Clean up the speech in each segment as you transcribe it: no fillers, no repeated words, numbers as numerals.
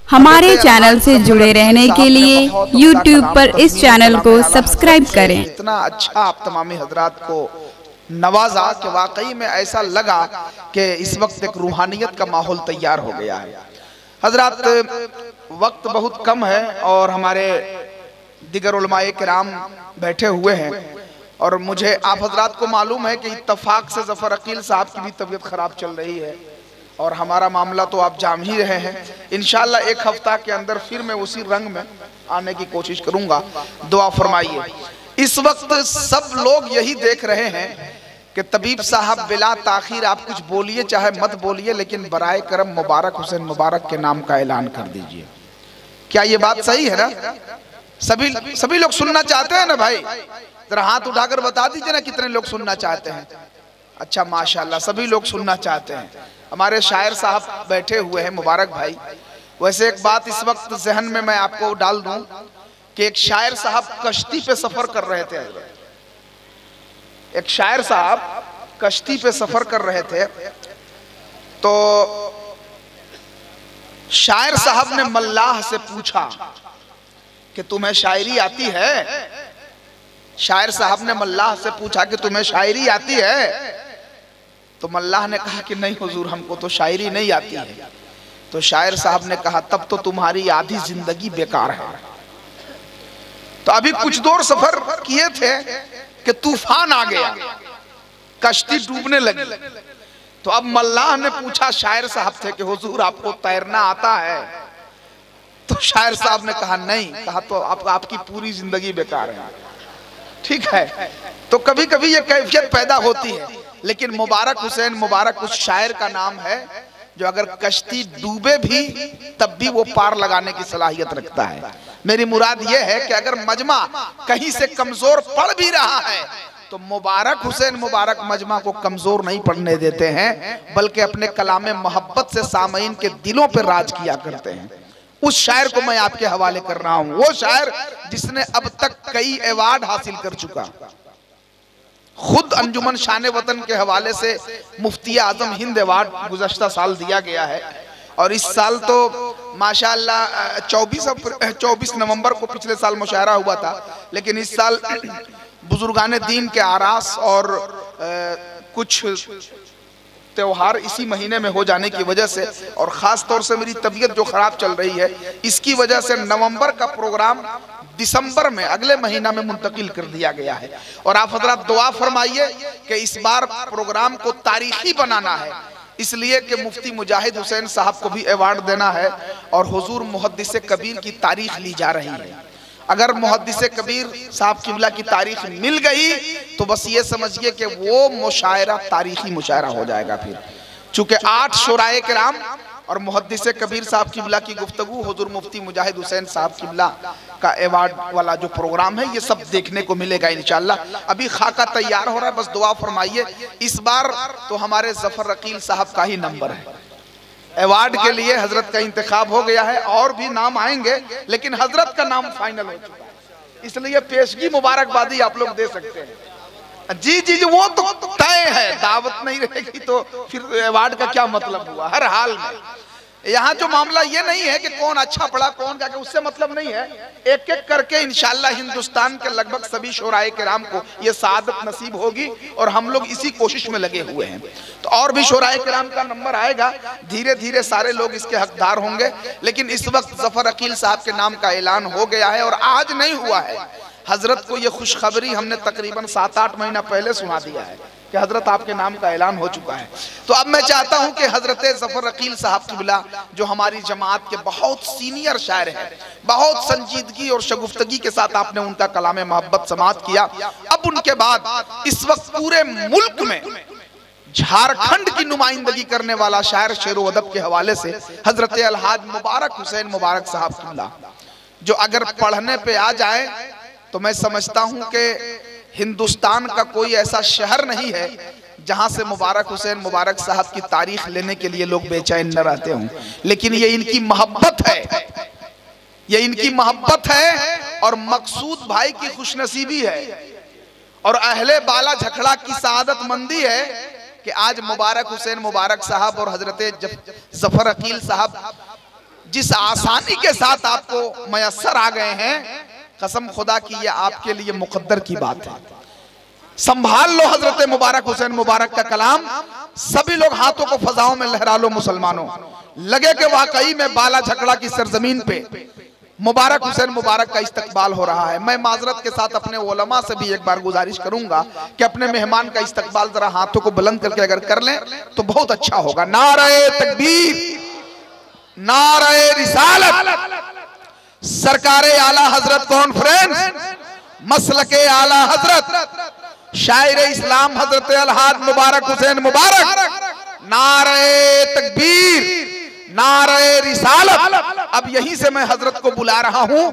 हमारे चैनल से जुड़े रहने के लिए YouTube पर इस चैनल को सब्सक्राइब करें। इतना अच्छा आप तमामी हजरात को नवाजा कि वाकई में ऐसा लगा कि इस वक्त एक रूहानियत का माहौल तैयार हो गया है। हजरात, वक्त बहुत कम है और हमारे दिगर उलमाए किराम बैठे हुए हैं और मुझे आप हजरात को मालूम है कि इत्तफाक से जफर अकील साहब की भी तबीयत खराब चल रही है और हमारा मामला तो आप जान ही रहे हैं। इंशाअल्लाह एक हफ्ता के अंदर फिर मैं उसी रंग में आने की कोशिश करूंगा। दुआ फरमाइए। इस वक्त सब लोग यही देख रहे हैं कि तबीब साहब बिला ताखीर आप कुछ बोलिए चाहे मत बोलिए, लेकिन बराए करम मुबारक हुसैन मुबारक के नाम का ऐलान कर दीजिए। क्या ये बात सही है ना? सभी लोग सुनना चाहते हैं ना भाई? जरा हाथ उठाकर बता दीजिए ना कितने लोग सुनना चाहते हैं। अच्छा, माशाल्लाह सभी लोग सुनना चाहते हैं। हमारे शायर साहब बैठे हुए हैं, मुबारक भाई। वैसे एक बात इस वक्त जहन में मैं आपको डाल दूं कि एक शायर साहब कश्ती पे सफर कर रहे थे। एक शायर साहब कश्ती पे सफर कर रहे थे तो शायर साहब ने मल्लाह से पूछा कि तुम्हें शायरी आती है? शायर साहब ने मल्लाह से पूछा कि तुम्हें शायरी आती है? तो मल्लाह ने कहा कि नहीं हुजूर, हमको तो शायरी नहीं आती है। तो शायर साहब ने कहा तब तो तुम्हारी आधी जिंदगी बेकार है। तो अभी कुछ दूर सफर किए थे कि तूफान आ गया, कश्ती डूबने लगी। तो अब मल्लाह ने पूछा शायर साहब से कि हुजूर आपको तैरना आता है? तो शायर साहब ने कहा नहीं। कहा तो आपकी पूरी जिंदगी बेकार है। ठीक है, तो कभी कभी ये कैफियत पैदा होती है, लेकिन मुबारक हुसैन मुबारक उस शायर का नाम है जो अगर कश्ती डूबे भी तब भी वो पार लगाने की सलाहियत रखता है। मेरी मुराद ये है कि अगर मजमा कहीं से कमजोर पड़ भी रहा है तो मुबारक हुसैन मुबारक मजमा को कमजोर नहीं पड़ने देते हैं, बल्कि अपने कलामे मोहब्बत से सामईन के दिलों पर राज किया करते हैं। उस शायर को मैं आपके हवाले कर रहा हूं, वो शायर जिसने अब तक कई अवार्ड हासिल कर चुका। खुद अंजुमन शान वतन के हवाले से मुफ्ती आजम हिंद अवार्ड गुज़श्ता साल दिया गया है और इस साल तो माशाअल्लाह 24 नवंबर को पिछले साल मुशायरा हुआ था, लेकिन इस साल बुजुर्गान दीन के आरास और कुछ त्योहार इसी महीने में हो जाने की वजह से और ख़ास तौर से मेरी तबीयत जो ख़राब चल रही है इसकी वजह से नवंबर का प्रोग्राम दिसंबर में अगले महीना में मुंतकिल कर दिया गया है। और आप हजरात दुआ फरमाइए कि इस बार प्रोग्राम को तारीखी बनाना है, इसलिए कि मुफ्ती मुजाहिद हुसैन साहब को भी अवार्ड देना है और हुजूर मुहद्दिस कबीर की तारीख ली जा रही है। अगर मुहद्दिस कबीर साहब किबला की तारीख मिल गई तो बस ये समझिए कि वो मुशायरा तारीखी मुशायरा हो जाएगा। फिर चूंकि 8 शुराए किराम और मुहद्दिस कबीर साहब किबला की गुफ्तगू हुजूर मुफ्ती मुजाहिद हुसैन साहब किबला का अवार्ड वाला जो प्रोग्राम है ये सब देखने को मिलेगा इंशाअल्लाह। अभी खाका तैयार हो रहा है, बस दुआ फरमाइए। इस बार तो हमारे जफर अकील साहब का ही नंबर है। अवार्ड के लिए हजरत का इंतखाब हो गया है, और भी नाम आएंगे लेकिन हजरत का नाम फाइनल हो चुका है, इसलिए पेशगी मुबारकबादी आप लोग दे सकते हैं। जी जी जी, वो तो तय है, दावत नहीं रहेगी तो फिर अवार्ड का क्या मतलब हुआ। हर हाल में यहाँ जो मामला ये नहीं है कि कौन अच्छा पढ़ा कौन क्या, उससे मतलब नहीं है। एक एक करके इंशाअल्लाह हिंदुस्तान के लगभग सभी शोराए किराम को ये सादत नसीब होगी और हम लोग इसी कोशिश में लगे हुए हैं। तो और भी शोराए किराम का नंबर आएगा, धीरे धीरे सारे लोग इसके हकदार होंगे। लेकिन इस वक्त जफर अकील साहब के नाम का ऐलान हो गया है और आज नहीं हुआ है। हजरत को यह खुशखबरी हमने तकरीबन 7-8 महीना पहले सुना दिया है कि हजरत आपके नाम का ऐलान हो चुका है। तो अब मैं चाहता हूं कि हजरत जफर अकील साहब किबला जो हमारी जमात के बहुत सीनियर शायर हैं, बहुत संजीदगी और शगुफ्तगी के साथ आपने उनका कलामे मोहब्बत समात किया। अब उनके बाद इस वक्त पूरे मुल्क में झारखंड की नुमाइंदगी करने वाला शायर शेर व अदब के हवाले से हजरत अलहाज मुबारक हुसैन मुबारक साहब किबला जो अगर पढ़ने पे आ जाए तो मैं समझता हूं कि हिंदुस्तान का कोई ऐसा शहर नहीं है जहां से मुबारक हुसैन मुबारक साहब की तारीख लेने के लिए लोग बेचैन न रहते हों। लेकिन ये इनकी मोहब्बत है, ये इनकी मोहब्बत है और मकसूद भाई की खुशनसीबी है और अहले बाला झखड़ा की सादतमंदी है कि आज मुबारक हुसैन मुबारक साहब और हजरत जफर अकील साहब जिस आसानी के साथ आपको मयस्सर आ गए हैं, कसम खुदा की ये आपके लिए मुकद्दर की बात है। संभाल लो हजरत मुबारक हुसैन मुबारक का कलाम। सभी लोग हाथों को फजाओं में लहरा लो मुसलमानों। लगे कि वाकई में बाला झगड़ा की सरजमीन पे मुबारक हुसैन मुबारक का इस्तकबाल हो रहा है। मैं माजरत के साथ अपने उलमा से भी एक बार गुजारिश करूंगा कि अपने मेहमान का इस्तकबाल जरा हाथों को बुलंद करके अगर कर लें तो बहुत अच्छा होगा। नारे तकबीर, नारे रिसालत, सरकारे आला हजरत कॉन्फ्रेंस, मसलके आला हजरत शायर इस्लाम हजरत अलहाज मुबारक हुसैन मुबारक, नारे तकबीर, नारे रिसालत। अब यहीं से मैं हजरत को बुला रहा हूं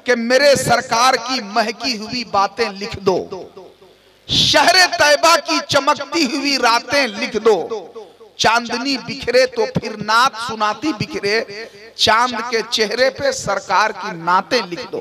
कि मेरे सरकार की महकी हुई बातें लिख दो, शहरे तैयबा की चमकती हुई रातें लिख दो। चांदनी बिखरे तो फिर नात सुनाती बिखरे, चांद के चेहरे पे सरकार की नातें लिख दो।